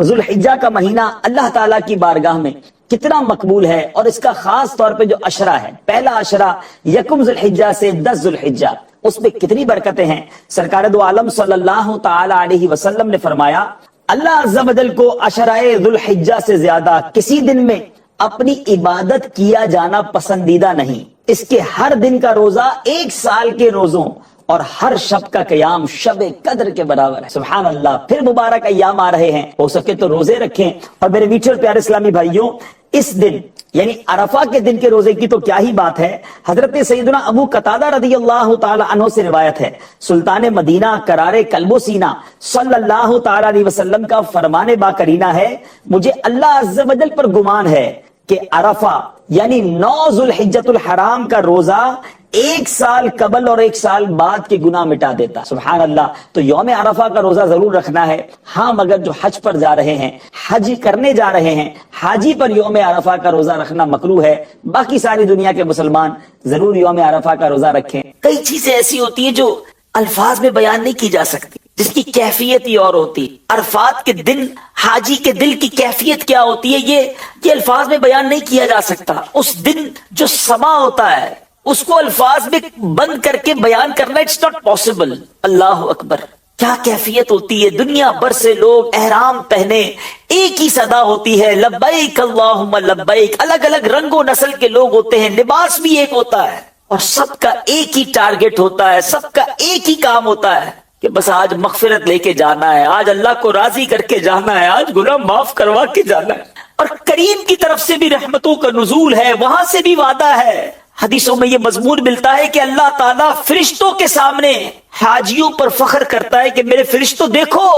ذوالحجہ کا مہینہ اللہ تعالیٰ کی بارگاہ میں کتنا مقبول ہے، اور اس کا خاص طور پہ جو عشرہ ہے، پہلا عشرہ یکم ذوالحجہ سے 10 ذوالحجہ، اس میں کتنی برکتیں ہیں۔ سرکار دو عالم صلی اللہ تعالی علیہ وسلم نے فرمایا اللہ عز و جل کو عشرہ ذوالحجہ سے زیادہ کسی دن میں اپنی عبادت کیا جانا پسندیدہ نہیں۔ اس کے ہر دن کا روزہ 1 سال کے روزوں اور ہر شب کا قیام شب قدر کے برابر ہے۔ سبحان اللہ۔ پھر مبارک ایام آ رہے ہیں، ہو سکے تو روزے رکھیں۔ اور میرے میٹھے اور پیارے اسلامی بھائیوں، اس دن یعنی عرفہ کے دن کے روزے کی تو کیا ہی بات ہے۔ حضرت سیدنا ابو قتادہ رضی اللہ تعالی عنہ سے روایت ہے، سلطان مدینہ قرار قلب و سینہ صلی اللہ تعالی علیہ وسلم کا فرمان با کرینہ ہے، مجھے اللہ عز و جل پر گمان ہے کہ عرفہ یعنی 9 ذوالحجۃ الحرام کا روزہ 1 سال قبل اور 1 سال بعد کے گناہ مٹا دیتا۔ سبحان اللہ۔ تو یوم عرفہ کا روزہ ضرور رکھنا ہے۔ ہاں، مگر جو حج پر جا رہے ہیں، حج کرنے جا رہے ہیں، حاجی پر یوم عرفہ کا روزہ رکھنا مکروہ ہے۔ باقی ساری دنیا کے مسلمان ضرور یوم عرفہ کا روزہ رکھیں۔ کئی چیزیں ایسی ہوتی ہیں جو الفاظ میں بیان نہیں کی جا سکتی، جس کی کیفیت ہی اور ہوتی۔ عرفات کے دن حاجی کے دل کی کیفیت کیا ہوتی ہے، یہ الفاظ میں بیان نہیں کیا جا سکتا۔ اس دن جو سما ہوتا ہے اس کو الفاظ میں بند کر کے بیان کرنا اٹس ناٹ پاسبل۔ اللہ اکبر، کیا کیفیت ہوتی ہے۔ دنیا بھر سے لوگ احرام پہنے، ایک ہی صدا ہوتی ہے لبیک اللہم لبیک۔ الگ الگ رنگ و نسل کے لوگ ہوتے ہیں، لباس بھی ایک ہوتا ہے، اور سب کا ایک ہی ٹارگٹ ہوتا ہے، سب کا ایک ہی کام ہوتا ہے کہ بس آج مغفرت لے کے جانا ہے، آج اللہ کو راضی کر کے جانا ہے، آج گناہ معاف کروا کے جانا ہے۔ اور کریم کی طرف سے بھی رحمتوں کا نزول ہے، وہاں سے بھی وعدہ ہے۔ حدیثوں میں یہ مضمون ملتا ہے کہ اللہ تعالیٰ فرشتوں کے سامنے حاجیوں پر فخر کرتا ہے کہ میرے فرشتوں دیکھو،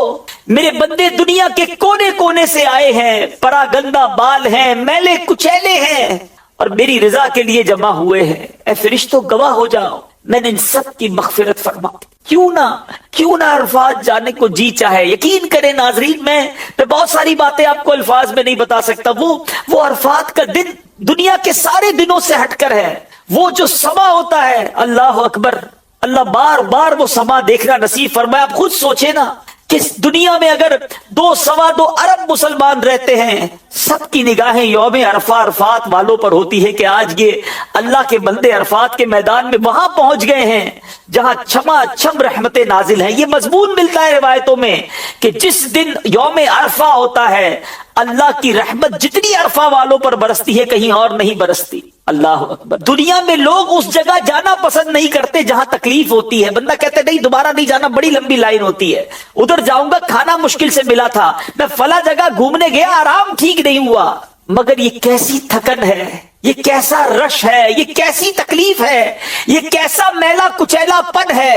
میرے بندے دنیا کے کونے کونے سے آئے ہیں، پراگندہ بال ہیں، میلے کچیلے ہیں، اور میری رضا کے لیے جمع ہوئے ہیں۔ اے فرشتوں گواہ ہو جاؤ، میں نے ان سب کی مغفرت فرما۔ کیوں نہ عرفات جانے کو جی چاہے۔ یقین کریں ناظرین، میں بہت ساری باتیں آپ کو الفاظ میں نہیں بتا سکتا۔ وہ عرفات کا دن دنیا کے سارے دنوں سے ہٹ کر ہے۔ وہ جو سما ہوتا ہے، اللہ اکبر، اللہ بار بار وہ سما دیکھنا نصیب فرمائے۔ آپ خود سوچے نا، کس دنیا میں اگر 2.25 ارب مسلمان رہتے ہیں، سب کی نگاہیں یوم عرفہ عرفات والوں پر ہوتی ہے کہ آج یہ اللہ کے بندے عرفات کے میدان میں وہاں پہنچ گئے ہیں جہاں چھما چھم رحمتیں نازل ہیں۔ یہ مضمون ملتا ہے روایتوں میں کہ جس دن یوم عرفہ ہوتا ہے، اللہ کی رحمت جتنی عرفہ والوں پر برستی ہے کہیں اور نہیں برستی۔ اللہ اکبر۔ دنیا میں لوگ اس جگہ جانا پسند نہیں کرتے جہاں تکلیف ہوتی ہے۔ بندہ کہتے نہیں دوبارہ نہیں جانا، بڑی لمبی لائن ہوتی ہے، ادھر جاؤں گا کھانا مشکل سے ملا تھا، میں فلاں جگہ گھومنے گیا آرام ٹھیک نہیں ہوا۔ مگر یہ کیسی تھکن ہے، یہ کیسا رش ہے، یہ کیسی تکلیف ہے، یہ کیسا میلا کچیلا پن ہے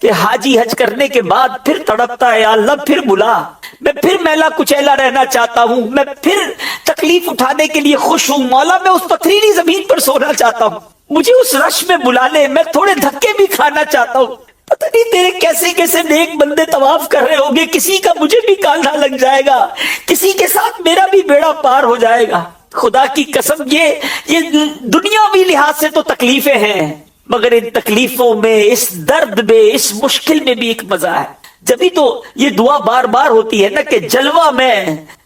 کہ حاجی حج کرنے کے بعد پھر تڑپتا ہے، یا اللہ پھر بلا، میں پھر میلا کچیلا رہنا چاہتا ہوں، میں پھر تکلیف اٹھانے کے لیے خوش ہوں، مولا میں اس پتھریلی زمین پر سونا چاہتا ہوں، مجھے اس رش میں بلا لے، میں تھوڑے دھکے بھی کھانا چاہتا ہوں۔ پتہ نہیں تیرے کیسے کیسے نیک بندے طواف کر رہے ہوں گے، کسی کا مجھے بھی کالا لگ جائے گا، کسی کے ساتھ میرا بھی بیڑا پار ہو جائے گا۔ خدا کی قسم، یہ دنیاوی لحاظ سے تو تکلیفیں ہیں، مگر ان تکلیفوں میں، اس درد میں، اس مشکل میں بھی ایک مزہ ہے۔ جبھی تو یہ دعا بار بار ہوتی ہے نا کہ جلوہ میں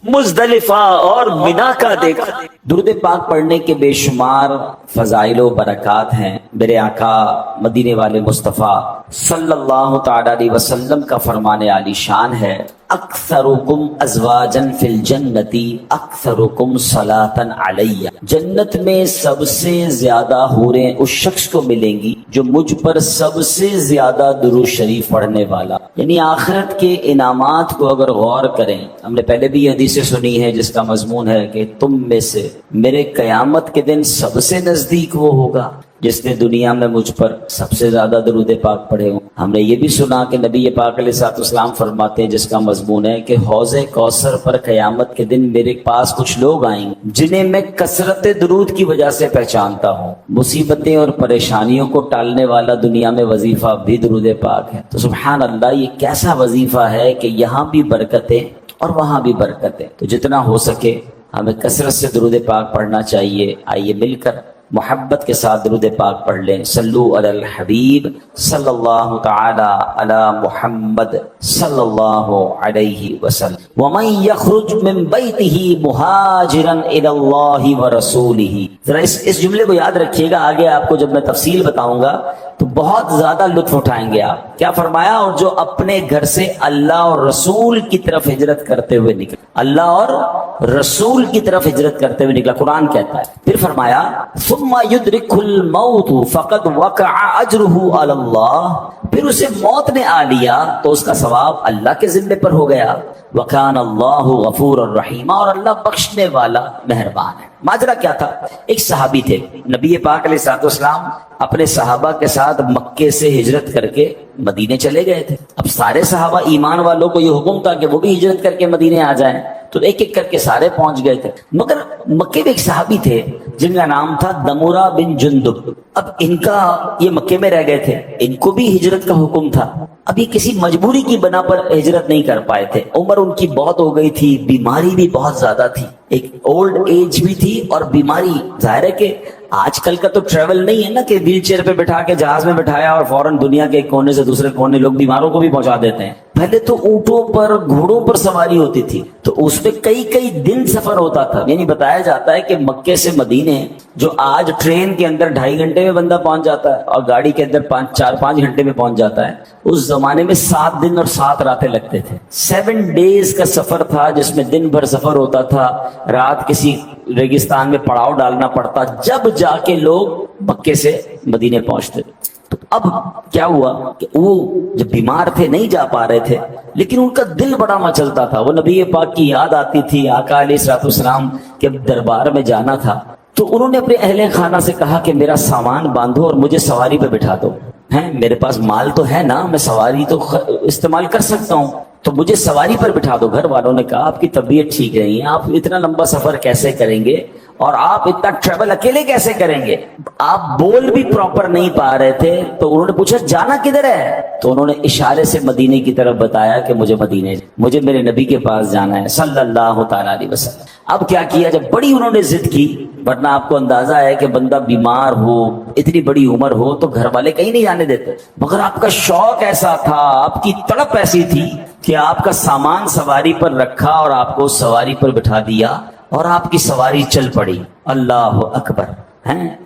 مزدلفہ اور منا کا دیکھا۔ درود پاک پڑھنے کے بے شمار فضائل و برکات ہیں۔ میرے آقا مدینے والے مصطفیٰ صلی اللہ تعالی علیہ وسلم کا فرمان عالی شان ہے، اکثرکم ازواجا فی الجنت اکثرکم صلاۃ علی۔ جنت میں سب سے زیادہ حوریں اس شخص کو ملیں گی جو مجھ پر سب سے زیادہ درود شریف پڑھنے والا۔ یعنی آخرت کے انعامات کو اگر غور کریں، ہم نے پہلے بھی یہ حدیثیں سنی ہے جس کا مضمون ہے کہ تم میں سے میرے قیامت کے دن سب سے نزدیک وہ ہوگا جس نے دنیا میں مجھ پر سب سے زیادہ درود پاک پڑھے ہوں۔ ہم نے یہ بھی سنا کہ نبی پاک علیہ الصلوۃ والسلام فرماتے ہیں جس کا مضمون ہے کہ حوض کوثر پر قیامت کے دن میرے پاس کچھ لوگ آئیں گے جنہیں میں کثرت درود کی وجہ سے پہچانتا ہوں۔ مصیبتیں اور پریشانیوں کو ٹالنے والا دنیا میں وظیفہ بھی درود پاک ہے۔ تو سبحان اللہ، یہ کیسا وظیفہ ہے کہ یہاں بھی برکتیں اور وہاں بھی برکتیں۔ تو جتنا ہو سکے ہمیں کثرت سے درود پاک پڑھنا چاہیے۔ آئیے مل کر محبت کے ساتھ درود پاک پڑھ لیں. صلو علی الحبیب صلی اللہ تعالی علی محمد صلی اللہ علیہ وسلم. ومن یخرج من بیتہ مہاجرا الی اللہ ورسولہ. ذرا اس جملے کو یاد رکھیے گا, آگے آپ کو جب میں تفصیل بتاؤں گا تو بہت زیادہ لطف اٹھائیں گے آپ. کیا فرمایا؟ اور جو اپنے گھر سے اللہ اور رسول کی طرف ہجرت کرتے ہوئے نکلا, اللہ اور رسول کی طرف ہجرت کرتے ہوئے نکلا, قرآن کہتا ہے. پھر فرمایا ثم یدرک الموت فقد وقع اجرہ علی اللہ. پھر اسے موت نے آ لیا تو اس کا ثواب اللہ کے ذمے پر ہو گیا. وکان اللہ غفور الرحیم, اور اللہ بخشنے والا مہربان ہے. ماجرا کیا تھا؟ ایک صحابی تھے, نبی پاک علیہ الصلوۃ والسلام اپنے صحابہ کے ساتھ مکے سے ہجرت کر کے مدینے چلے گئے تھے. اب سارے صحابہ ایمان والوں کو یہ حکم تھا کہ وہ بھی ہجرت کر کے مدینے آ جائیں, تو ایک ایک کر کے سارے پہنچ گئے تھے. مگر مکے میں ایک صحابی تھے جن کا نام تھا دمورہ بن جندب. اب ان کا, یہ مکے میں رہ گئے تھے, ان کو بھی ہجرت کا حکم تھا. اب یہ کسی مجبوری کی بنا پر ہجرت نہیں کر پائے تھے. عمر ان کی بہت ہو گئی تھی, بیماری بھی بہت زیادہ تھی, ایک اولڈ ایج بھی تھی اور بیماری. ظاہر ہے کہ آج کل کا تو ٹریول نہیں ہے نا کہ ویل چیئر پہ بٹھا کے جہاز میں بٹھایا اور فوراً دنیا کے ایک کونے سے دوسرے کونے لوگ بیماروں کو بھی پہنچا دیتے ہیں. پہلے تو اونٹوں پر, گھوڑوں پر سواری ہوتی تھی, تو اس پہ کئی کئی دن سفر ہوتا تھا. یعنی بتایا جاتا ہے کہ مکے سے مدینے جو آج ٹرین کے اندر 2.5 گھنٹے میں بندہ پہنچ جاتا ہے اور گاڑی کے اندر 4-5 گھنٹے میں پہنچ جاتا ہے, اس زمانے میں 7 دن اور 7 راتیں لگتے تھے. 7 ڈیز کا سفر تھا جس میں دن بھر سفر ہوتا تھا, رات کسی ریگستان میں پڑاؤ ڈالنا پڑتا, جب جا کے لوگ مکے سے مدینے پہنچتے. تو اب کیا ہوا کہ وہ جب بیمار تھے نہیں جا پا رہے تھے, لیکن ان کا دل بڑا مچلتا تھا. وہ نبی پاک کی یاد آتی تھی, آقا علیہ الصلوۃ والسلام کے دربار میں جانا تھا. تو انہوں نے اپنے اہل خانہ سے کہا کہ میرا سامان باندھو اور مجھے سواری پہ بٹھا دو. میرے پاس مال تو ہے نا, میں سواری تو استعمال کر سکتا ہوں, تو مجھے سواری پر بٹھا دو. گھر والوں نے کہا آپ کی طبیعت ٹھیک نہیں ہے, آپ اتنا لمبا سفر کیسے کریں گے, اور آپ اتنا ٹریول اکیلے کیسے کریں گے؟ آپ بول بھی پراپر نہیں پا رہے تھے. تو انہوں نے پوچھا جانا کدھر ہے؟ تو انہوں نے اشارے سے مدینے کی طرف بتایا کہ مجھے میرے نبی کے پاس جانا ہے صلی اللہ تعالی علیہ وسلم. اب کیا کیا, جب بڑی انہوں نے ضد کی, ورنہ آپ کو اندازہ ہے کہ بندہ بیمار ہو, اتنی بڑی عمر ہو, تو گھر والے کہیں نہیں جانے دیتے. مگر آپ کا شوق ایسا تھا, آپ کی تڑپ ایسی تھی کہ آپ کا سامان سواری پر رکھا اور آپ کو سواری پر بٹھا دیا اور آپ کی سواری چل پڑی. اللہ اکبر.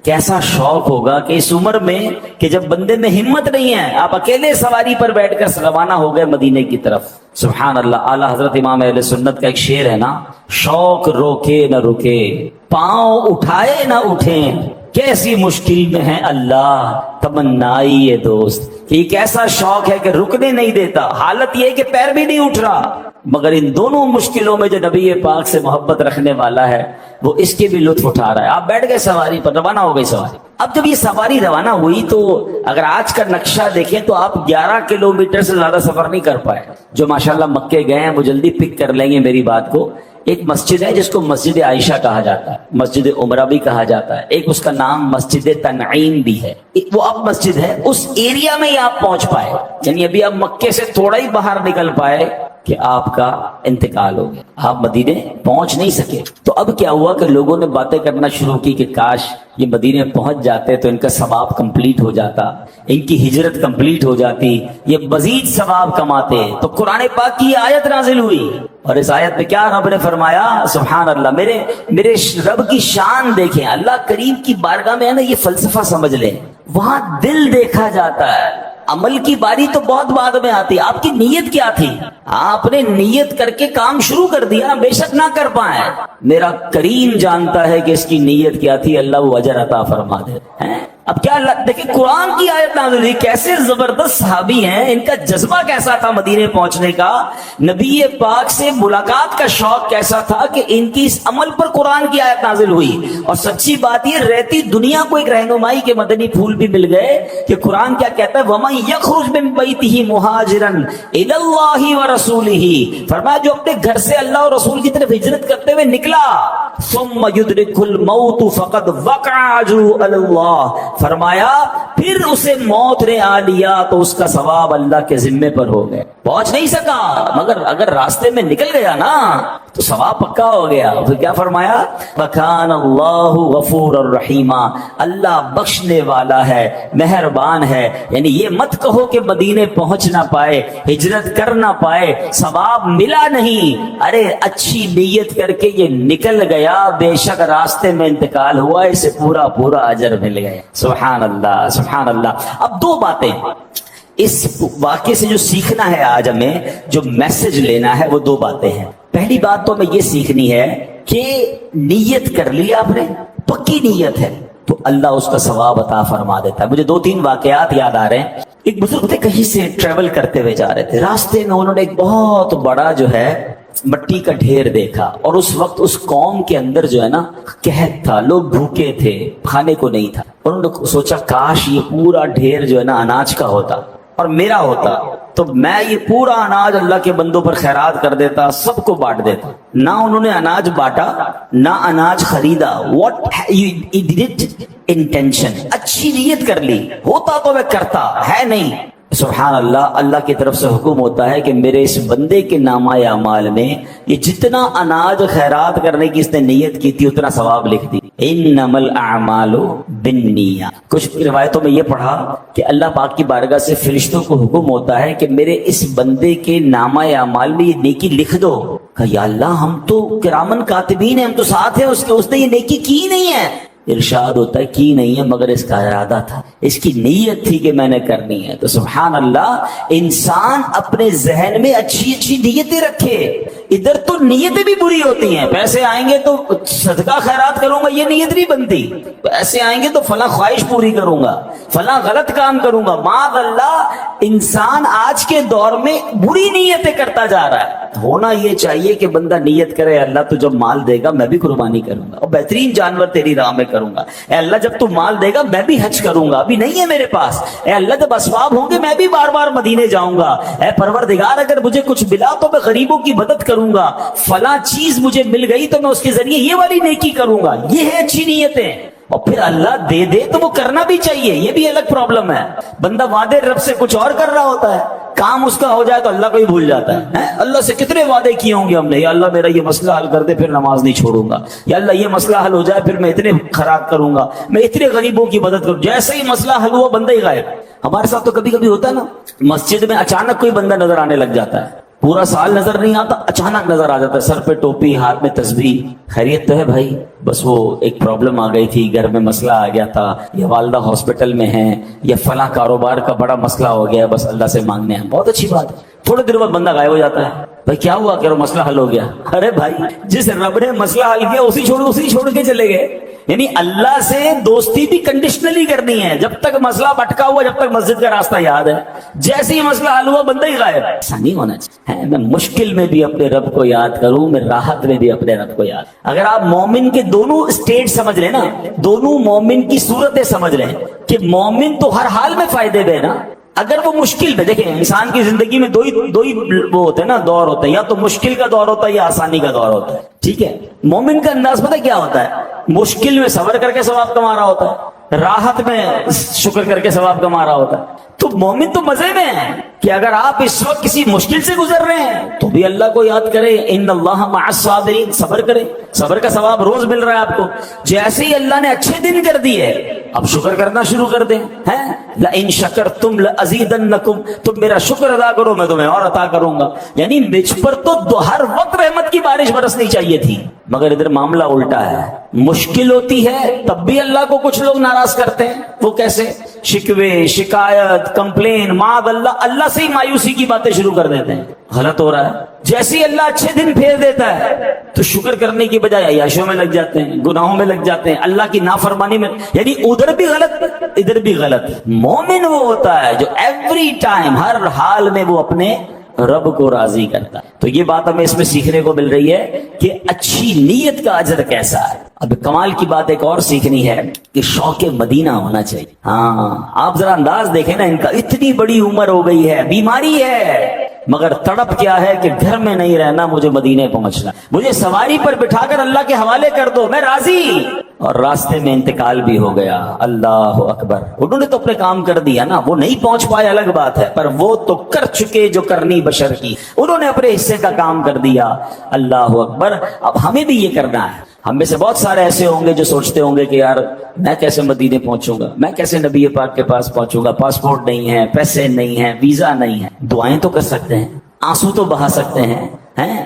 کیسا شوق ہوگا کہ اس عمر میں کہ جب بندے میں ہمت نہیں ہے, آپ اکیلے سواری پر بیٹھ کر روانہ ہو گئے مدینے کی طرف. سبحان اللہ. اعلیٰ حضرت امام اہل سنت کا ایک شعر ہے نا, شوق روکے نہ رکے, پاؤں اٹھائے نہ اٹھیں, کیسی مشکل میں ہے اللہ تمنائی یہ دوست. کہ ایک ایسا شوق ہے کہ رکنے نہیں دیتا, حالت یہ ہے کہ پیر بھی نہیں اٹھ رہا, مگر ان دونوں مشکلوں میں جو نبی پاک سے محبت رکھنے والا ہے وہ اس کے بھی لطف اٹھا رہا ہے. آپ بیٹھ گئے سواری پر, روانہ ہو گئی سواری. اب جب یہ سواری روانہ ہوئی تو اگر آج کا نقشہ دیکھیں تو آپ 11 کلومیٹر سے زیادہ سفر نہیں کر پائے. جو ماشاءاللہ مکے گئے ہیں وہ جلدی پک کر لیں گے میری بات کو. ایک مسجد ہے جس کو مسجد عائشہ کہا جاتا ہے, مسجد عمرہ بھی کہا جاتا ہے, ایک اس کا نام مسجد تنعیم بھی ہے. وہ اب مسجد ہے, اس ایریا میں ہی آپ پہنچ پائے, یعنی ابھی آپ مکے سے تھوڑا ہی باہر نکل پائے کہ آپ کا انتقال ہو گیا, آپ مدینے پہنچ نہیں سکے. تو اب کیا ہوا کہ لوگوں نے باتیں کرنا شروع کی کہ کاش یہ مدینے پہنچ جاتے تو ان کا ثواب کمپلیٹ ہو جاتا, ان کی ہجرت کمپلیٹ ہو جاتی, یہ مزید ثواب کماتے. تو قرآن پاک کی آیت نازل ہوئی, اور اس آیت میں کیا رب نے فرمایا, سبحان اللہ, میرے رب کی شان دیکھیں. اللہ کریم کی بارگاہ میں ہے نا, یہ فلسفہ سمجھ لیں, وہاں دل دیکھا جاتا ہے, عمل کی باری تو بہت بعد میں آتی. آپ کی نیت کیا تھی؟ آپ نے نیت کر کے کام شروع کر دیا, بے شک نہ کر پائے, میرا کریم جانتا ہے کہ اس کی نیت کیا تھی, اللہ وہ اجر عطا فرما دے. اب کیا دیکھیں قرآن کی آیت نازل ہوئی, کیسے زبردست صحابی ہیں, ان کا جذبہ کیسا تھا مدینے پہنچنے کا, نبی پاک سے ملاقات کا شوق کیسا تھا کہ ان کی اس عمل پر قرآن کی آیت نازل ہوئی. اور سچی بات یہ, رہتی دنیا کو ایک رہنمائی کے مدنی پھول بھی مل گئے کہ قرآن کیا کہتا ہے, وَمَن يَخْرُجْ مِن بَيْتِهِ مُهَاجِرًا إِلَى اللَّهِ وَرَسُولِهِ. فرمایا جو اپنے گھر سے اللہ اور رسول کی طرف ہجرت کرتے ہوئے نکلا, ثُمَّ يُدْرِكُ الْمَوْتُ فَقَدْ وَقَعَ أَجْرُهُ عَلَى اللَّهِ. فرمایا پھر اسے موت نے آ لیا تو اس کا ثواب اللہ کے ذمے پر ہو گئے. پہنچ نہیں سکا, مگر اگر راستے میں نکل گیا نا تو ثواب پکا ہو گیا. پھر کیا فرمایا؟ وَكَانَ اللَّهُ غَفُورًا رَحِيمًا, اللہ بخشنے والا ہے, مہربان ہے. یعنی یہ مت کہو کہ مدینے پہنچ نہ پائے, ہجرت کر نہ پائے, ثواب ملا نہیں. ارے اچھی نیت کر کے یہ نکل گیا, بے شک راستے میں انتقال ہوا, اسے پورا پورا اجر مل گیا. سبحان اللہ, سبحان اللہ. اب دو باتیں اس واقعے سے جو سیکھنا ہے, آج ہمیں جو میسج لینا ہے وہ دو باتیں ہیں. پہلی بات تو ہمیں یہ سیکھنی ہے کہ نیت کر لی آپ نے, پکی نیت ہے تو اللہ اس کا ثواب عطا فرما دیتا ہے. مجھے 2-3 واقعات یاد آ رہے ہیں. ایک بزرگ تھے, کہیں سے ٹریول کرتے ہوئے جا رہے تھے, راستے میں انہوں نے ایک بہت بڑا جو ہے مٹی کا ڈھیر دیکھا, اور اس وقت اس قوم کے اندر جو ہے نا قحط تھا, لوگ بھوکے تھے, کھانے کو نہیں تھا. انہوں نے سوچا کاش یہ پورا ڈھیر جو ہے نا اناج کا ہوتا اور میرا ہوتا, تو میں یہ پورا اناج اللہ کے بندوں پر خیرات کر دیتا, سب کو بانٹ دیتا. نہ انہوں نے اناج بانٹا, نہ اناج خریدا. واٹ یو ڈیڈ انٹینشن, اچھی نیت کر لی, ہوتا تو میں کرتا, ہے نہیں. سبحان اللہ, اللہ کی طرف سے حکم ہوتا ہے کہ میرے اس بندے کے نامہ اعمال میں یہ جتنا اناج خیرات کرنے کی اس نے نیت کی تھی اتنا ثواب لکھ دی. انما الاعمال بالنیات. کچھ روایتوں میں یہ پڑھا کہ اللہ پاک کی بارگاہ سے فرشتوں کو حکم ہوتا ہے کہ میرے اس بندے کے نامہ اعمال میں یہ نیکی لکھ دو. کہ یا اللہ ہم تو کرامن کاتبین ہیں, ہم تو ساتھ ہیں اس کے, اس نے یہ نیکی کی نہیں ہے. ارشاد ہوتا ہے کی نہیں ہے مگر اس کا ارادہ تھا, اس کی نیت تھی کہ میں نے کرنی ہے. تو سبحان اللہ, انسان اپنے ذہن میں اچھی اچھی نیتیں رکھے. ادھر تو نیتیں بھی بری ہوتی ہیں, پیسے آئیں گے تو صدقہ خیرات کروں گا, یہ نیت نہیں بنتی. پیسے آئیں گے تو فلاں خواہش پوری کروں گا, فلاں غلط کام کروں گا. معاذ اللہ, انسان آج کے دور میں بری نیتیں کرتا جا رہا ہے. ہونا یہ چاہیے کہ بندہ نیت کرے, اللہ تو جب مال دے گا میں بھی قربانی کروں گا, اور بہترین جانور تیری راہ میں کروں گا. اے اللہ جب تو مال دے گا میں بھی حج کروں گا, ابھی نہیں ہے میرے پاس. اے اللہ جب اسباب ہوں گے میں بھی بار بار مدینے جاؤں گا. اے پروردگار اگر مجھے کچھ ملا تو میں غریبوں کی مدد کروں گا, فلاں چیز مجھے مل گئی تو میں اس کے ذریعے یہ والی نیکی کروں گا. یہ ہے اچھی نیتیں. اور پھر اللہ دے دے تو وہ کرنا بھی چاہیے, یہ بھی الگ پرابلم ہے. بندہ وعدے رب سے کچھ اور کر رہا ہوتا ہے, کام اس کا ہو جائے تو اللہ کو ہی بھول جاتا ہے. اللہ سے کتنے وعدے کیے ہوں گے ہم نے, یا اللہ میرا یہ مسئلہ حل کر دے پھر نماز نہیں چھوڑوں گا, یا اللہ یہ مسئلہ حل ہو جائے پھر میں اتنے خیرات کروں گا, میں اتنے غریبوں کی مدد کروں. جیسے ہی مسئلہ حل ہوا بندہ ہی غائب. ہمارے ساتھ تو کبھی کبھی ہوتا ہے نا, مسجد میں اچانک کوئی بندہ نظر آنے لگ جاتا ہے, پورا سال نظر نہیں آتا, اچانک نظر آ جاتا ہے, سر پہ ٹوپی, ہاتھ میں تسبیح. خیریت تو ہے بھائی؟ بس وہ ایک پرابلم آ گئی تھی, گھر میں مسئلہ آ گیا تھا, یا والدہ ہاسپٹل میں ہیں, یا فلاں کاروبار کا بڑا مسئلہ ہو گیا, بس اللہ سے مانگنے ہیں. بہت اچھی بات ہے. تھوڑے دیر بعد بندہ غائب ہو جاتا ہے. بھائی کیا ہوا؟ کہ مسئلہ حل ہو گیا. ارے بھائی جس رب نے مسئلہ حل کیا اسی چھوڑ کے چلے گئے. یعنی اللہ سے دوستی بھی کنڈیشنلی کرنی ہے. جب تک مسئلہ بٹکا ہوا, جب تک مسجد کا راستہ یاد ہے, جیسے ہی مسئلہ حل ہوا بندہ ہی غائب. ایسا نہیں ہونا چاہیے. میں مشکل میں بھی اپنے رب کو یاد کروں, میں راحت میں بھی اپنے رب کو یاد. اگر آپ مومن کے دونوں اسٹیٹ سمجھ لیں نا, دونوں مومن کی صورتیں سمجھ لیں کہ مومن تو ہر حال میں فائدے دے نا. اگر وہ مشکل میں, دیکھیں انسان کی زندگی میں دو ہی وہ ہوتے ہیں نا, دور ہوتے ہیں, یا تو مشکل کا دور ہوتا ہے یا آسانی کا دور ہوتا ہے. ٹھیک ہے, مومن کا انداز پتہ کیا ہوتا ہے؟ مشکل میں صبر کر کے ثواب کما رہا ہوتا ہے, راحت میں شکر کر کے ثواب کما رہا ہوتا ہے. تو مومن تو مزے میں ہے کہ اگر آپ اس وقت کسی مشکل سے گزر رہے ہیں تو بھی اللہ کو یاد کریں, ان اللہ مع الصابرین, صبر کریں, صبر کا ثواب روز مل رہا ہے آپ کو. جیسے ہی اللہ نے اچھے دن کر دیے اب شکر کرنا شروع کر دیں. لئن شکرتم لازیدنکم, تم میرا شکر ادا کرو میں تمہیں اور عطا کروں گا. یعنی مجھ پر تو ہر وقت رحمت کی بارش برسنی چاہیے تھی, مگر ادھر معاملہ الٹا ہے. مشکل ہوتی ہے تب بھی اللہ کو کچھ لوگ ناراض کرتے ہیں. وہ کیسے؟ شکوے, شکایت, کمپلین, معاذ اللہ, اللہ سے ہی مایوسی کی باتیں شروع کر دیتے ہیں. غلط ہو رہا ہے. جیسے ہی اللہ اچھے دن پھیر دیتا ہے تو شکر کرنے کی بجائے عیاشیوں میں لگ جاتے ہیں, گناہوں میں لگ جاتے ہیں, اللہ کی نافرمانی میں. یعنی ادھر بھی غلط ادھر بھی غلط. مومن وہ ہوتا ہے جو ایوری ٹائم, ہر حال میں وہ اپنے رب کو راضی کرتا ہے. تو یہ بات ہمیں اس میں سیکھنے کو مل رہی ہے کہ اچھی نیت کا اجر کیسا ہے. اب کمال کی بات ایک اور سیکھنی ہے کہ شوق مدینہ ہونا چاہیے. ہاں آپ ذرا انداز دیکھیں نا ان کا, اتنی بڑی عمر ہو گئی ہے, بیماری ہے, مگر تڑپ کیا ہے کہ گھر میں نہیں رہنا, مجھے مدینے پہنچنا, مجھے سواری پر بٹھا کر اللہ کے حوالے کر دو, میں راضی. اور راستے میں انتقال بھی ہو گیا. اللہ اکبر. انہوں نے تو اپنے کام کر دیا نا, وہ نہیں پہنچ پائے الگ بات ہے, پر وہ تو کر چکے جو کرنی بشر کی. انہوں نے اپنے حصے کا کام کر دیا. اللہ اکبر. اب ہمیں بھی یہ کرنا ہے. ہم میں سے بہت سارے ایسے ہوں گے جو سوچتے ہوں گے کہ یار میں کیسے مدینے پہنچوں گا, میں کیسے نبی پاک کے پاس پہنچوں گا, پاسپورٹ نہیں ہے, پیسے نہیں ہیں, ویزا نہیں ہے. دعائیں تو کر سکتے ہیں, آنسو تو بہا سکتے ہیں,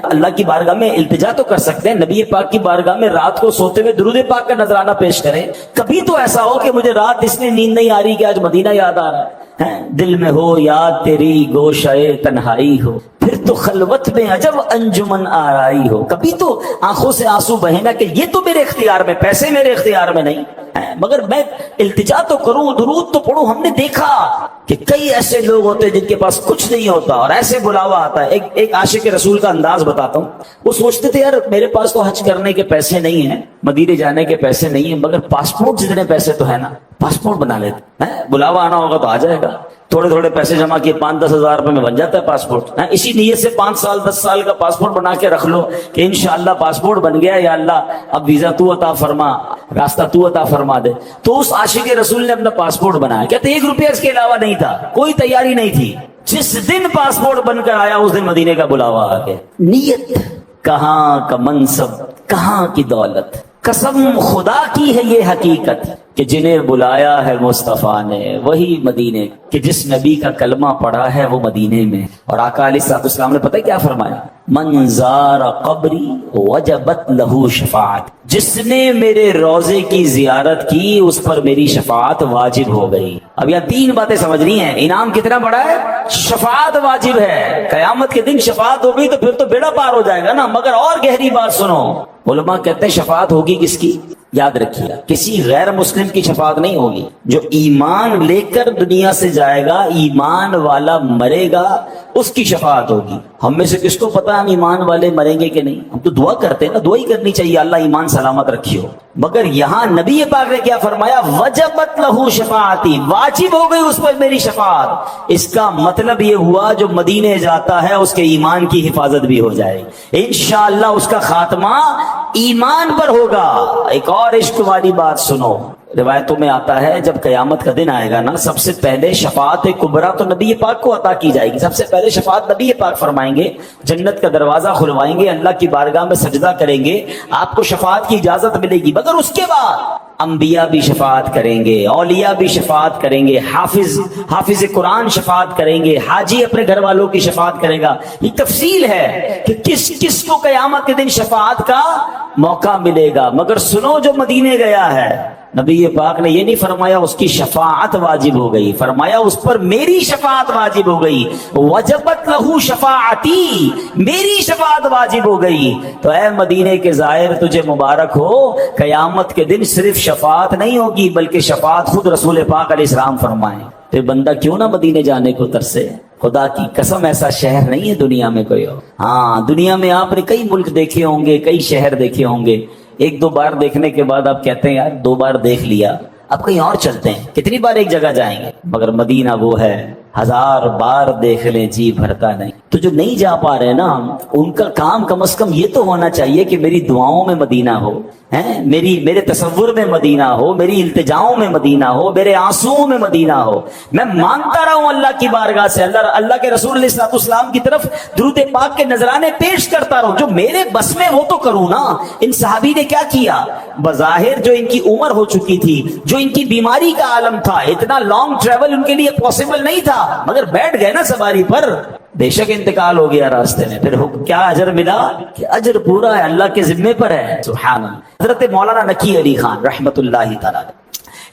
اللہ کی بارگاہ میں التجا تو کر سکتے ہیں. نبی پاک کی بارگاہ میں رات کو سوتے ہوئے درود پاک کا نذرانہ پیش کریں. کبھی تو ایسا ہو کہ مجھے رات اس میں نیند نہیں آ رہی کہ آج مدینہ یاد آ رہا ہے. دل میں ہو یاد تیری گوشائے تنہائی ہو, پھر تو خلوت میں عجب انجمن آرائی ہو. کبھی تو آنکھوں سے آنسو بہے نا کہ یہ تو میرے اختیار میں, پیسے میرے اختیار میں نہیں, مگر میں التجا تو کروں, درود تو پڑھوں. ہم نے دیکھا کہ کئی ایسے لوگ ہوتے جن کے پاس کچھ نہیں ہوتا اور ایسے بلاوا آتا ہے. ایک عاشق رسول کا انداز بتاتا ہوں. وہ سوچتے تھے یار میرے پاس تو حج کرنے کے پیسے نہیں ہیں, مدینے جانے کے پیسے نہیں ہیں, مگر پاسپورٹ جتنے پیسے تو ہے نا, پاسپورٹ بنا لیتے ہیں. بلاوا آنا ہوگا تو آ جائے گا. تھوڑے تھوڑے پیسے جمع کیے, 5-10 ہزار روپے میں بن جاتا ہے پاسپورٹ. اسی نیت سے 5 سال 10 سال کا پاسپورٹ بنا کے رکھ لو کہ انشاءاللہ پاسپورٹ بن گیا, یا اللہ اب ویزا تو عطا فرما, راستہ تو عطا فرما دے. تو اس عاشق رسول نے اپنا پاسپورٹ بنایا. کہتے 1 روپیہ اس کے علاوہ نہیں تھا, کوئی تیاری نہیں تھی. جس دن پاسپورٹ بن کر آیا اس دن مدینے کا بلاوا آ گیا. نیت کہاں کا منصب, کہاں کی دولت. قسم خدا کی ہے یہ حقیقت کہ جنہیں بلایا ہے مصطفیٰ نے وہی مدینے, کہ جس نبی کا کلمہ پڑھا ہے وہ مدینے میں. اور آقا علیہ الصلوۃ والسلام نے پتہ کیا فرمایا, من زار قبری وجبت لہ شفاعت. جس نے میرے روضے کی زیارت کی اس پر میری شفاعت واجب ہو گئی. اب یہاں 3 باتیں سمجھنی ہیں. انعام کتنا بڑا ہے, شفاعت واجب ہے. قیامت کے دن شفاعت ہو گئی تو پھر تو بیڑا پار ہو جائے گا نا. مگر اور گہری بات سنو, علماء کہتے ہیں شفاعت ہوگی کس کی, یاد رکھیے کسی غیر مسلم کی شفاعت نہیں ہوگی. جو ایمان لے کر دنیا سے جائے گا, ایمان والا مرے گا, اس کی شفاعت ہوگی. ہم میں سے کس کو پتا ہم ایمان والے مریں گے کہ نہیں؟ ہم تو دعا کرتے ہیں نا, دعا ہی کرنی چاہیے اللہ ایمان سلامت رکھی ہو. مگر یہاں نبی پاک نے کیا فرمایا, وجبت لہ شفاعتی, واجب ہو گئی اس پر میری شفاعت. اس کا مطلب یہ ہوا جو مدینے جاتا ہے اس کے ایمان کی حفاظت بھی ہو جائے انشاءاللہ, اس کا خاتمہ ایمان پر ہوگا. ایک اور عشق والی بات سنو, روایتوں میں آتا ہے جب قیامت کا دن آئے گا نا, سب سے پہلے شفاعت کبریٰ تو نبی پاک کو عطا کی جائے گی. سب سے پہلے شفاعت نبی پاک فرمائیں گے, جنت کا دروازہ کھلوائیں گے, اللہ کی بارگاہ میں سجدہ کریں گے, آپ کو شفاعت کی اجازت ملے گی. مگر اس کے بعد انبیاء بھی شفاعت کریں گے, اولیاء بھی شفاعت کریں گے, حافظ قرآن شفاعت کریں گے, حاجی اپنے گھر والوں کی شفاعت کرے گا. یہ تفصیل ہے کہ کس کس کو قیامت کے دن شفاعت کا موقع ملے گا. مگر سنو, جو مدینے گیا ہے, نبی پاک نے یہ نہیں فرمایا اس کی شفاعت واجب ہو گئی, فرمایا اس پر میری شفاعت واجب ہو گئی. وجبت لہ شفاعتی, میری شفاعت واجب ہو گئی. تو اے مدینے کے زائر تجھے مبارک ہو, قیامت کے دن صرف شفاعت نہیں ہوگی بلکہ شفاعت خود رسول پاک علیہ السلام فرمائیں. پھر بندہ کیوں نہ مدینے جانے کو ترسے. خدا کی قسم ایسا شہر نہیں ہے دنیا میں کوئی اور. ہاں دنیا میں آپ نے کئی ملک دیکھے ہوں گے, کئی شہر دیکھے ہوں گے, 1-2 بار دیکھنے کے بعد آپ کہتے ہیں یار 2 بار دیکھ لیا, اب کہیں اور چلتے ہیں. کتنی بار ایک جگہ جائیں گے. مگر مدینہ وہ ہے 1000 بار دیکھ لیں جی بھرتا نہیں. تو جو نہیں جا پا رہے نا, ان کا کام کم از کم یہ تو ہونا چاہیے کہ میری دعاؤں میں مدینہ ہو, میرے تصور میں مدینہ ہو, میری التجاؤں میں مدینہ ہو, میرے آنسوؤں میں مدینہ ہو. میں مانگتا رہا ہوں اللہ کی بارگاہ سے, اللہ کے رسول علیہ الصلوۃ والسلام کی طرف درود پاک کے نذرانے پیش کرتا رہوں. جو میرے بس میں وہ تو کروں نا. ان صحابی نے کیا کیا, بظاہر جو ان کی عمر ہو چکی تھی, جو ان کی بیماری کا عالم تھا, اتنا لانگ ٹریول ان کے لیے پاسبل نہیں تھا, مگر بیٹھ گئے نا سواری پر. بے شک انتقال ہو گیا راستے میں, پھر کیا اجر ملا کہ اجر پورا ہے اللہ کے ذمے پر ہے. سبحان اللہ. حضرت مولانا نقی علی خان رحمت اللہ تعالی,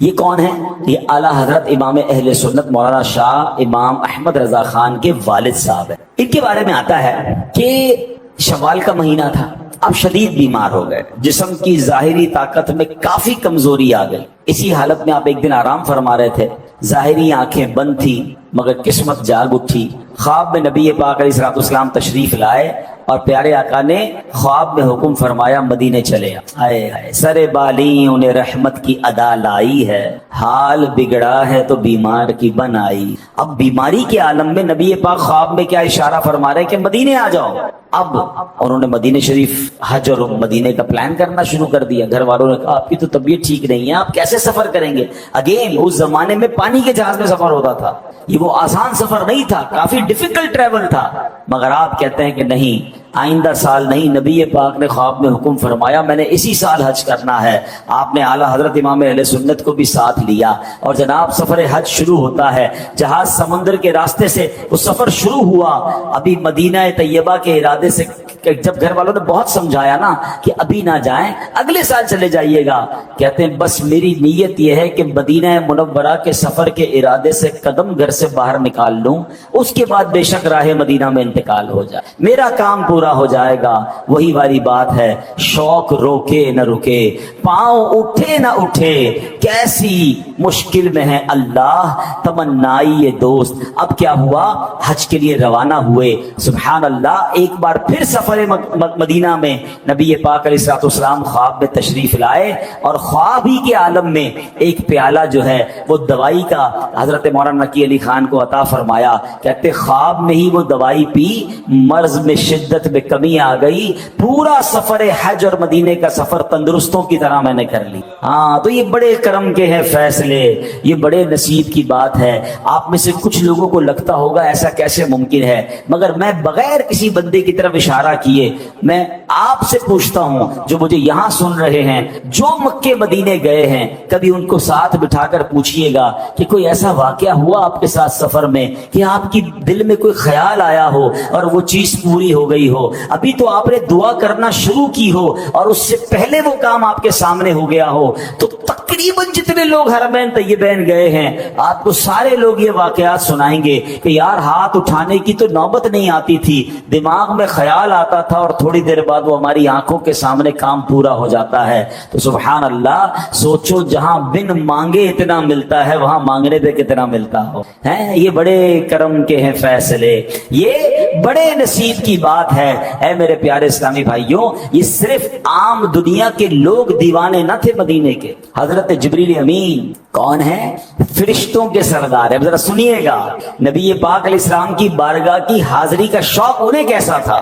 یہ کون ہے؟ یہ اعلیٰ حضرت امام اہل سنت مولانا شاہ امام احمد رضا خان کے والد صاحب ہیں. ان کے بارے میں آتا ہے کہ شوال کا مہینہ تھا, اب شدید بیمار ہو گئے, جسم کی ظاہری طاقت میں کافی کمزوری آ گئی. اسی حالت میں آپ ایک دن آرام فرما رہے تھے, ظاہری آنکھیں بند تھی, مگر قسمت جاگ اٹھی. خواب میں نبی پاک علیہ السلام تشریف لائے اور پیارے آقا نے خواب میں حکم فرمایا مدینے چلے. آئے آئے سر بالی انہیں رحمت کی ادا لائی ہے, حال بگڑا ہے تو بیمار کی بن آئی. اب بیماری کے عالم میں نبی پاک خواب میں کیا اشارہ فرما رہے کہ مدینے آ جاؤ. اب انہوں نے مدینے شریف حج اور مدینے کا پلان کرنا شروع کر دیا. گھر والوں نے کہا آپ کی تو طبیعت ٹھیک نہیں ہے, آپ کیسے سفر کریں گے؟ اگین اس زمانے میں پانی کے جہاز میں سفر ہوتا تھا, یہ وہ آسان سفر نہیں تھا, کافی ڈیفیکلٹ ٹریول تھا. مگر آپ کہتے ہیں کہ نہیں, آئندہ سال نہیں. نبی پاک نے خواب میں حکم فرمایا میں نے اسی سال حج کرنا ہے. آپ نے اعلیٰ حضرت امام اہل سنت کو بھی ساتھ لیا اور جناب سفر حج شروع ہوتا ہے. جہاز سمندر کے راستے سے وہ سفر شروع ہوا. ابھی مدینہ طیبہ کے ارادے سے جب گھر والوں نے بہت سمجھایا نا کہ ابھی نہ جائیں, اگلے سال چلے جائیے گا, کہتے ہیں بس میری نیت یہ ہے کہ مدینہ منورہ کے سفر کے ارادے سے قدم گھر سے باہر نکال لوں, اس کے بعد بے شک راہ مدینہ میں انتقال ہو جائے, میرا کام پورا ہو جائے گا. وہی والی بات ہے, شوق روکے نہ رکے, پاؤں اٹھے نہ اٹھے, کیسی مشکل میں ہے اللہ تمنائی یہ دوست. اب کیا ہوا, حج کے لیے روانہ ہوئے. سبحان اللہ, ایک بار پھر سفر مدینہ میں نبی پاک علیہ السلام خواب میں تشریف لائے اور خواب ہی کے عالم میں ایک پیالہ جو ہے وہ دوائی کا حضرت مولانا نقی علی خان کو عطا فرمایا. کہتے خواب میں ہی وہ دوائی پی, مرض میں شدت میں کمی آ گئی, پورا سفر حج اور مدینے کا سفر تندرستوں کی طرح میں نے کر لی. ہاں, تو یہ بڑے کرم کے ہیں فیصلے, یہ بڑے نصیب کی بات ہے. آپ میں سے کچھ لوگوں کو لگتا ہوگا ایسا کیسے ممکن ہے, مگر میں بغیر کسی بندے کی طرف اشارہ کیے میں آپ سے پوچھتا ہوں, جو مجھے یہاں سن رہے ہیں, جو مکے مدینے گئے ہیں, کبھی ان کو ساتھ بٹھا کر پوچھئے گا کہ کوئی ایسا واقعہ ہوا آپ کے ساتھ سفر میں کہ آپ کی دل میں کوئی خیال آیا ہو اور وہ چیز پوری ہو گئی ہو. ابھی تو آپ نے دعا کرنا شروع کی ہو اور اس سے پہلے وہ کام آپ کے سامنے ہو گیا ہو. تو تقریباً جتنے لوگ حرمین طیبین گئے ہیں آپ کو سارے لوگ یہ واقعات سنائیں گے کہ یار ہاتھ اٹھانے کی تو نوبت نہیں آتی تھی, دماغ میں خیال آتا تھا اور تھوڑی دیر بعد وہ ہماری آنکھوں کے سامنے کام پورا ہو جاتا ہے. تو سبحان اللہ, سوچو جہاں بن مانگے اتنا ملتا ہے وہاں مانگنے پہ کتنا ملتا ہو. ہیں یہ بڑے کرم کے ہیں فیصلے, یہ بڑے نصیب کی بات ہے. اے میرے پیارے اسلامی بھائیوں, یہ صرف عام دنیا کے لوگ دیوانے نہ تھے مدینے کے. حضرت جبریل امین کون ہے؟ فرشتوں کے سردار ہے. ذرا سنیے گا, نبی پاک علیہ السلام کی بارگاہ کی حاضری کا شوق انہیں کیسا تھا.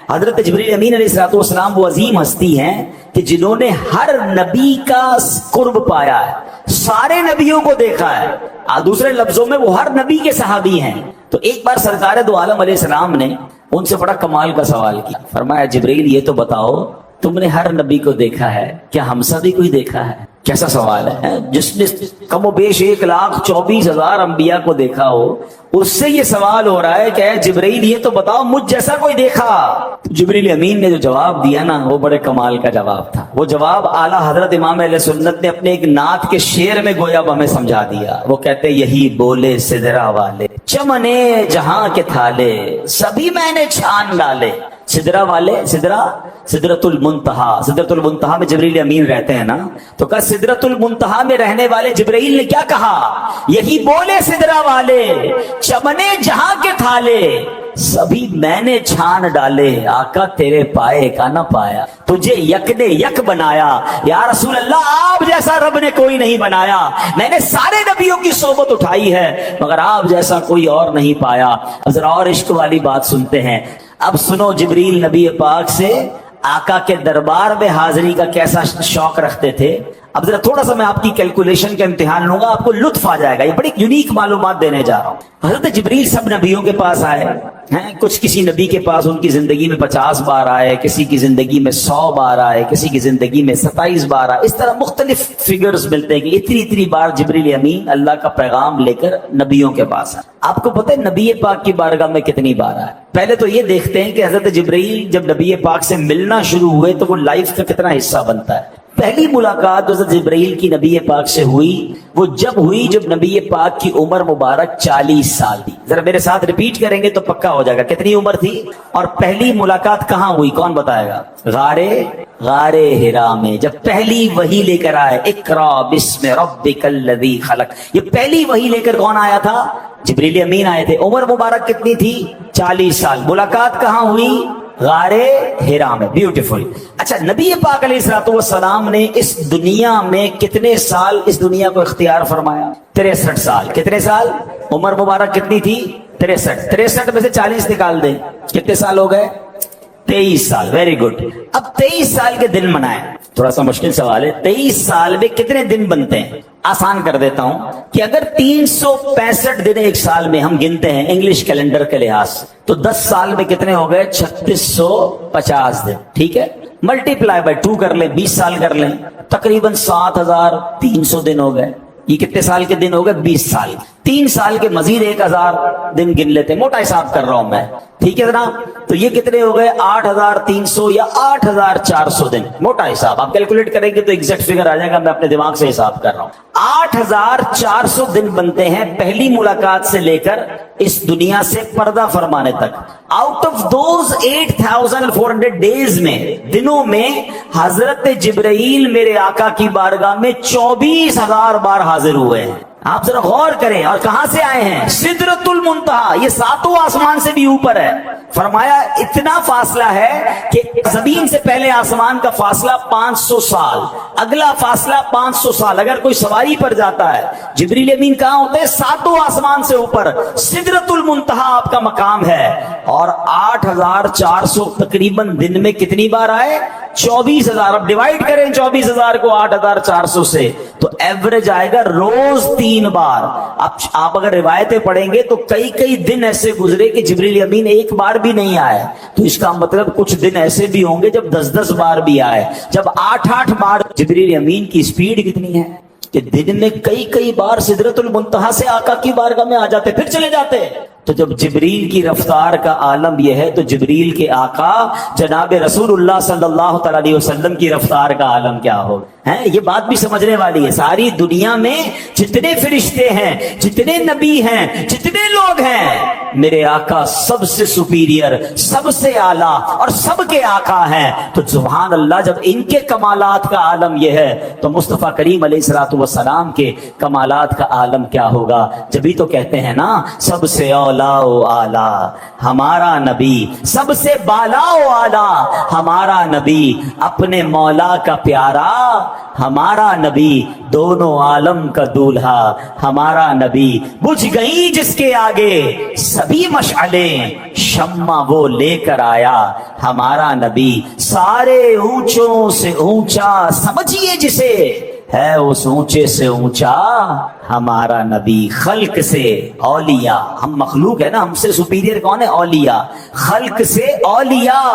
حضرت جبریل امین علیہ السلام وہ عظیم ہستی ہیں کہ جنہوں نے ہر نبی کا قرب پایا ہے, سارے نبیوں کو دیکھا ہے. دوسرے لفظوں میں وہ ہر نبی کے صحابی ہیں. تو ایک بار سرکار دو عالم علیہ السلام نے ان سے بڑا کمال کا سوال کیا. فرمایا جبریل یہ تو بتاؤ تم نے ہر نبی کو دیکھا ہے, کیا ہم سبھی کوئی دیکھا ہے؟ کیسا سوال ہے, جس نے کم و بیش 1,24,000 انبیاء کو دیکھا ہو اس سے یہ سوال ہو رہا ہے کہ اے جبریل یہ تو بتاؤ مجھ جیسا کوئی دیکھا؟ جبریل امین نے جو جواب دیا نا وہ بڑے کمال کا جواب تھا. وہ جواب اعلیٰ حضرت امام اہل سنت نے اپنے ایک نعت کے شعر میں گویا ہمیں سمجھا دیا. وہ کہتے یہی بولے سدرا والے, چمنے جہاں کے تھالے, سبھی میں نے چھان ڈالے. سدرا والے, سدرت المنتہا, سدرت المنتہا میں جبریل امین رہتے ہیں نا, تو کہا سدرت المنتہا میں رہنے والے جبریل نے کیا کہا؟ یہی بولے سدرا والے, چمنے جہاں کے تھالے, سبھی میں نے چھان ڈالے, آقا تیرے پائے کا نہ پایا, تجھے یک نے یک بنایا. یا رسول اللہ آپ جیسا رب نے کوئی نہیں بنایا, میں نے سارے نبیوں کی صحبت اٹھائی ہے مگر آپ جیسا کوئی اور نہیں پایا. اب ذرا اور عشق والی بات سنتے ہیں. اب سنو جبریل نبی پاک سے آقا کے دربار میں حاضری کا کیسا شوق رکھتے تھے. اب ذرا تھوڑا سا میں آپ کی کیلکولیشن کا امتحان لوں گا, آپ کو لطف آ جائے گا. یہ بڑی یونیک معلومات دینے جا رہا ہوں. حضرت جبریل سب نبیوں کے پاس آئے ہیں, کچھ کسی نبی کے پاس ان کی زندگی میں 50 بار آئے, کسی کی زندگی میں 100 بار آئے, کسی کی زندگی میں 27 بار آئے. اس طرح مختلف فگرز ملتے ہیں کہ اتنی بار جبریل امین اللہ کا پیغام لے کر نبیوں کے پاس آئے. آپ کو پتہ ہے نبی پاک کی بارگاہ میں کتنی بار آئے؟ پہلے تو یہ دیکھتے ہیں کہ حضرت جبریل جب نبی پاک سے ملنا شروع ہوئے تو وہ لائف کا کتنا حصہ بنتا ہے. پہلی ملاقات حضرت جبرائیل کی نبی پاک سے ہوئی وہ جب ہوئی جب نبی پاک کی عمر مبارک 40 سال تھی. ذرا میرے ساتھ ریپیٹ کریں گے تو پکا ہو جائے گا. کتنی عمر تھی اور پہلی ملاقات کہاں ہوئی؟ کون بتائے گا؟ غار ہرا میں جب پہلی وحی لے کر آئے, اقرا بسم ربک الذی خلق. یہ پہلی وحی لے کر کون آیا تھا؟ جبریل امین آئے تھے. عمر مبارک کتنی تھی؟ 40 سال. ملاقات کہاں ہوئی؟ غار حرا میں. بیوٹیفل. اچھا, نبی پاک علیہ الصلوۃ والسلام نے اس دنیا میں کتنے سال اس دنیا کو اختیار فرمایا؟ 63 سال. کتنے سال؟ عمر مبارک کتنی تھی؟ 63. 63 میں سے 40 نکال دیں, کتنے سال ہو گئے؟ 23 سال. Very good. اب 23 سال کے دن منائے. تھوڑا سا مشکل سوال ہے. 23 سال میں کتنے دن بنتے ہیں؟ آسان کر دیتا ہوں کہ اگر 365 دن ایک سال میں ہم گنتے ہیں انگلش کیلنڈر کے لحاظ سے, تو 10 سال میں کتنے ہو گئے؟ 3650 دن. ٹھیک ہے, ملٹیپلائی بائی 2 کر لیں, 20 سال کر لیں, تقریباً 7300 دن ہو گئے. یہ کتنے سال کے دن ہو گئے؟ 20 سال. 3 سال کے مزید 1000 دن گن لیتے ہیں, موٹا حساب کر رہا ہوں میں. ٹھیک ہے جناب, تو یہ کتنے ہو گئے؟ 8300 یا 8400 دن. موٹا حساب آپ کیلکولیٹ کریں گے تو ایگزیکٹ فگر آ جائے گا, میں اپنے دماغ سے حساب کر رہا ہوں. 8400 دن بنتے ہیں پہلی ملاقات سے لے کر اس دنیا سے پردہ فرمانے تک. آؤٹ آف دوز 8400 ڈیز میں, دنوں میں, حضرت جبرائیل میرے آقا کی بارگاہ میں 24000 بار حاضر ہوئے ہیں. آپ ذرا غور کریں. اور کہاں سے آئے ہیں؟ سدرۃ المنتہا. یہ 7 آسمان سے بھی اوپر ہے. فرمایا اتنا فاصلہ ہے کہ زمین سے پہلے آسمان کا فاصلہ 500 سال, اگلا فاصلہ 500 سال. اگر کوئی سواری پر جاتا ہے, جبریل امین کہاں ہوتے ہیں؟ 7 آسمان سے اوپر. سدرۃ المنتہا آپ کا مقام ہے. اور 8400 تقریباً دن میں کتنی بار آئے؟ 24000. اب ڈیوائیڈ کریں 24000 کو 8400 سے, تو ایوریج آئے گا روز 3 بار. اب آپ اگر روایتیں پڑھیں گے تو کئی دن ایسے گزرے کہ جبریل امین ایک بار بھی نہیں آئے. تو اس کا مطلب کچھ دن ایسے بھی ہوں گے جب 10 بار بھی آئے. جب 8 بار. جبریل امین کی سپیڈ کتنی ہے کہ دن میں کئی بار سدرۃ المنتہا سے آقا کی بارگاہ میں آ جاتے, پھر چلے جاتے. تو جب جبریل کی رفتار کا عالم یہ ہے, تو جبریل کے آقا جناب رسول اللہ صلی اللہ تعالی علیہ وسلم کی رفتار کا عالم کیا ہوگا؟ یہ بات بھی سمجھنے والی ہے. ساری دنیا میں جتنے فرشتے ہیں, جتنے نبی ہیں, جتنے لوگ ہیں, میرے آقا سب سے سپیریئر, سب سے اعلیٰ اور سب کے آقا ہیں. تو سبحان اللہ, جب ان کے کمالات کا عالم یہ ہے, تو مصطفیٰ کریم علیہ الصلوۃ والسلام کے کمالات کا عالم کیا ہوگا؟ جبھی تو کہتے ہیں نا, سب سے اولا و اعلیٰ ہمارا نبی, سب سے بالا و اعلیٰ ہمارا نبی, اپنے مولا کا پیارا ہمارا نبی, دونوں عالم کا دولہا ہمارا نبی. بجھ گئی جس کے آگے سبھی مشعلیں, شمع وہ لے کر آیا ہمارا نبی. سارے اونچوں سے اونچا سمجھیے جسے, ہے اس اونچے سے اونچا ہمارا نبی. خلق سے اولیاء, ہم مخلوق ہے نا, ہم سے سپیریئر کون ہے؟ اولیاء. خلق سے اولیاء,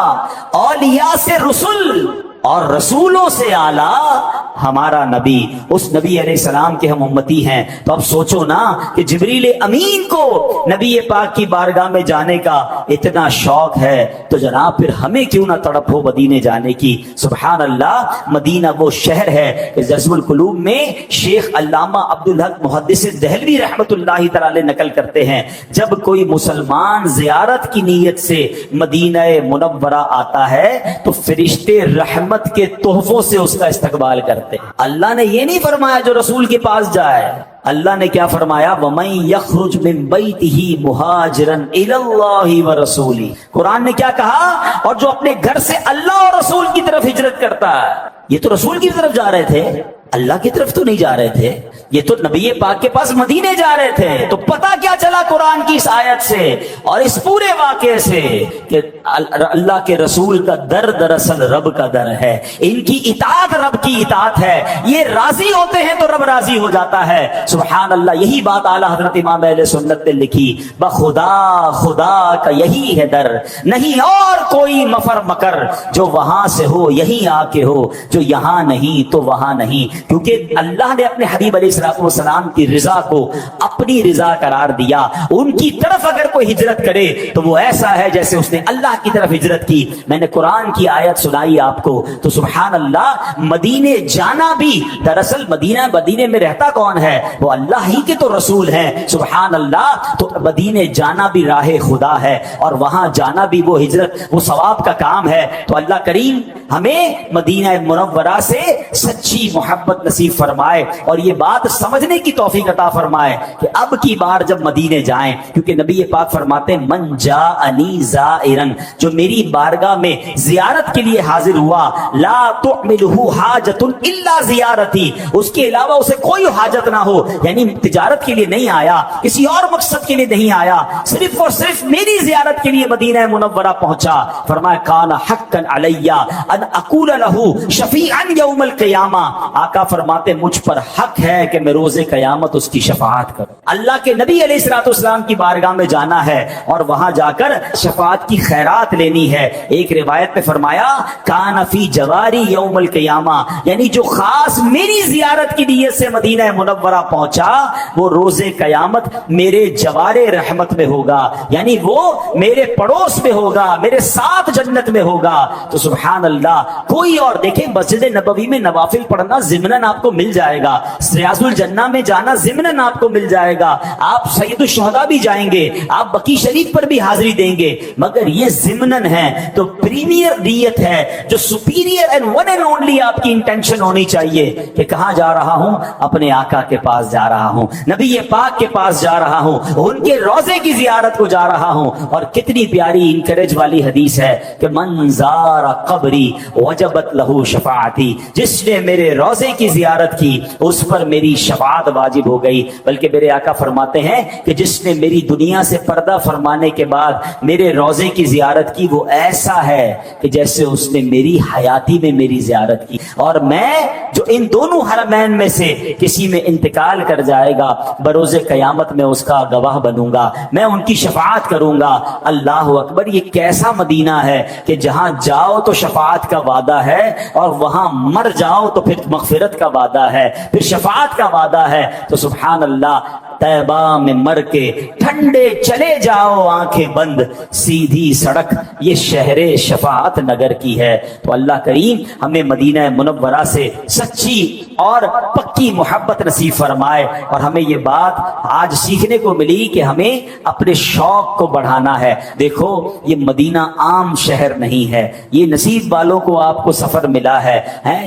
اولیاء سے رسول, اور رسولوں سے اعلیٰ ہمارا نبی. اس نبی علیہ السلام کے ہم امتی ہیں. تو اب سوچو نا کہ جبریل امین کو نبی پاک کی بارگاہ میں جانے کا اتنا شوق ہے, تو جناب پھر ہمیں کیوں نہ تڑپ ہو مدینے جانے کی. سبحان اللہ, مدینہ وہ شہر ہے کہ جذب القلوب میں شیخ علامہ عبدالحق محدث دہلوی رحمت اللہ تعالی نقل کرتے ہیں, جب کوئی مسلمان زیارت کی نیت سے مدینہ منورہ آتا ہے تو فرشتے رحمت کے تحفوں سے اس کا استقبال کرتے ہیں. اللہ نے یہ نہیں فرمایا جو رسول کے پاس جائے, اللہ نے کیا فرمایا؟ وَمَن يَخْرُجْ مِن بَيْتِهِ مُهَاجِرًا إِلَى اللَّهِ وَرَسُولِهِ. قرآن نے کیا کہا؟ اور جو اپنے گھر سے اللہ اور رسول کی طرف ہجرت کرتا ہے. یہ تو رسول کی طرف جا رہے تھے, اللہ کی طرف تو نہیں جا رہے تھے. یہ تو نبی پاک کے پاس مدینے جا رہے تھے. تو پتہ کیا چلا قرآن کی اس آیت سے اور اس پورے واقعے سے کہ اللہ کے رسول کا در دراصل رب کا در ہے. ان کی اطاعت رب کی اطاعت ہے. یہ راضی ہوتے ہیں تو رب راضی ہو جاتا ہے. سبحان اللہ, یہی بات اعلیٰ حضرت امام اہل سنت نے لکھی, بخدا خدا کا یہی ہے در, نہیں اور کوئی مفر مکر, جو وہاں سے ہو یہیں آ کے ہو, جو یہاں نہیں تو وہاں نہیں. کیونکہ اللہ نے اپنے حبیب علیہ السلام کی رضا کو اپنی رضا قرار دیا. ان کی طرف اگر کوئی ہجرت کرے تو وہ ایسا ہے جیسے اس نے اللہ کی طرف ہجرت کی. میں نے قرآن کی آیت سنائی آپ کو, تو سبحان اللہ, مدینے جانا بھی دراصل مدینے میں رہتا کون ہے؟ وہ اللہ ہی کے تو رسول ہیں. سبحان اللہ, تو مدینے جانا بھی راہ خدا ہے, اور وہاں جانا بھی وہ ہجرت, وہ ثواب کا کام ہے. تو اللہ کریم ہمیں مدینہ منورہ سے سچی محبت محبت نصیب فرمائے اور یہ بات سمجھنے کی توفیق عطا فرمائے کہ اب کی بار جب مدینے جائیں، کیونکہ نبی پاک فرماتے ہیں من جاءنی زائرن، جو میری بارگاہ میں زیارت کے لیے حاضر ہوا، لا تعملہ حاجت الا زیارتی، اس کے علاوہ اسے کوئی حاجت نہ ہو، یعنی تجارت کے لیے نہیں آیا، کسی اور مقصد کے لیے نہیں آیا، صرف اور صرف میری زیارت کے لیے مدینہ منورہ پہنچا، فرمایا کان حقا علی ان اقول لہ شفیعا یوم القیامہ، آقا فرماتے مجھ پر حق ہے کہ میں روز قیامت اس کی شفاعت کروں۔ اللہ کے نبی علیہ الصلوۃ والسلام کی بارگاہ میں جانا ہے اور وہاں جا کر شفاعت کی خیرات لینی ہے۔ ایک روایت میں فرمایا کان فی جواری یوم القیامہ، یعنی جو خاص میری زیارت کی نیت سے مدینہ منورہ پہنچا وہ روز قیامت میرے جوار رحمت میں ہوگا، یعنی وہ میرے پڑوس میں ہوگا، میرے ساتھ جنت میں ہوگا۔ تو سبحان اللہ، کوئی اور دیکھیں مسجد نبوی میں نوافل پڑھنا ضمناً آپ کو مل جائے گا، ریاض الجنہ میں جانا ضمناً آپ کو مل جائے گا، آپ سید الشہداء بھی جائیں گے، آپ بقی شریف پر بھی حاضری دیں گے، مگر یہ ضمناً ہے۔ تو پریمیئر نیت ہے جو superior and one and only آپ کی انٹینشن ہونی چاہیے کہ کہاں جا رہا ہوں، اپنے آقا کے پاس جا رہا ہوں، نبی پاک کے پاس جا رہا ہوں، ان کے روزے کی زیارت کو جا رہا ہوں۔ اور کتنی پیاری انکریج والی حدیث ہے کہ من زار قبری وجبت لہ شفاعتی، جس نے میرے روزے کی زیارت کی اس پر میری شفاعت واجب ہو گئی۔ بلکہ میرے آقا فرماتے ہیں کہ جس نے میری دنیا سے پردہ فرمانے کے بعد میرے روزے کی زیارت کی وہ ایسا ہے کہ جیسے اس نے میری حیاتی میں میری زیارت کی، اور میں جو ان دونوں حرمین میں سے کسی میں انتقال کر جائے گا بروز قیامت میں اس کا گواہ بنوں گا، میں ان کی شفاعت کروں گا۔ اللہ اکبر، یہ کیسا مدینہ ہے کہ جہاں جاؤ تو شفاعت کا وعدہ ہے اور وہاں مر جاؤ تو پھر مغفرت کا وعدہ ہے، پھر شفاعت کا وعدہ ہے۔ تو سبحان اللہ، طیبہ میں مر کے ٹھنڈے چلے جاؤ آنکھیں بند، سیدھی سڑک یہ شہر شفاعت نگر کی ہے۔ تو اللہ کریم ہمیں مدینہ منورہ سے سچی اور پکی محبت نصیب فرمائے، اور ہمیں یہ بات آج سیکھنے کو ملی کہ ہمیں اپنے شوق کو بڑھانا ہے۔ دیکھو یہ مدینہ عام شہر نہیں ہے، یہ نصیب والوں کو آپ کو سفر ملا ہے،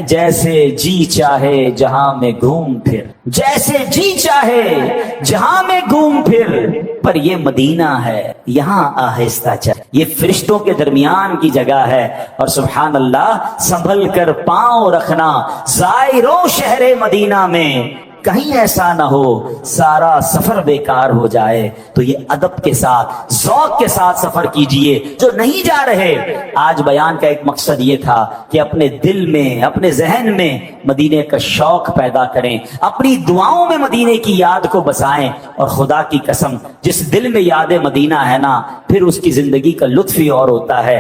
جیسے جی چاہے جہاں میں گھوم پھر، جیسے جی چاہے جہاں میں گھوم پھر، پر یہ مدینہ ہے یہاں آہستہ چل، یہ فرشتوں کے درمیان کی جگہ ہے۔ اور سبحان اللہ، سنبھل کر پاؤں رکھنا زائروں شہر مدینہ میں، کہیں ایسا نہ ہو سارا سفر بیکار ہو جائے۔ تو یہ ادب کے ساتھ ذوق کے ساتھ سفر کیجئے۔ جو نہیں جا رہے، آج بیان کا ایک مقصد یہ تھا کہ اپنے دل میں، اپنے ذہن میں مدینے کا شوق پیدا کریں، اپنی دعاؤں میں مدینے کی یاد کو بسائیں، اور خدا کی قسم جس دل میں یاد مدینہ ہے نا، پھر اس کی زندگی کا لطف ہی اور ہوتا ہے۔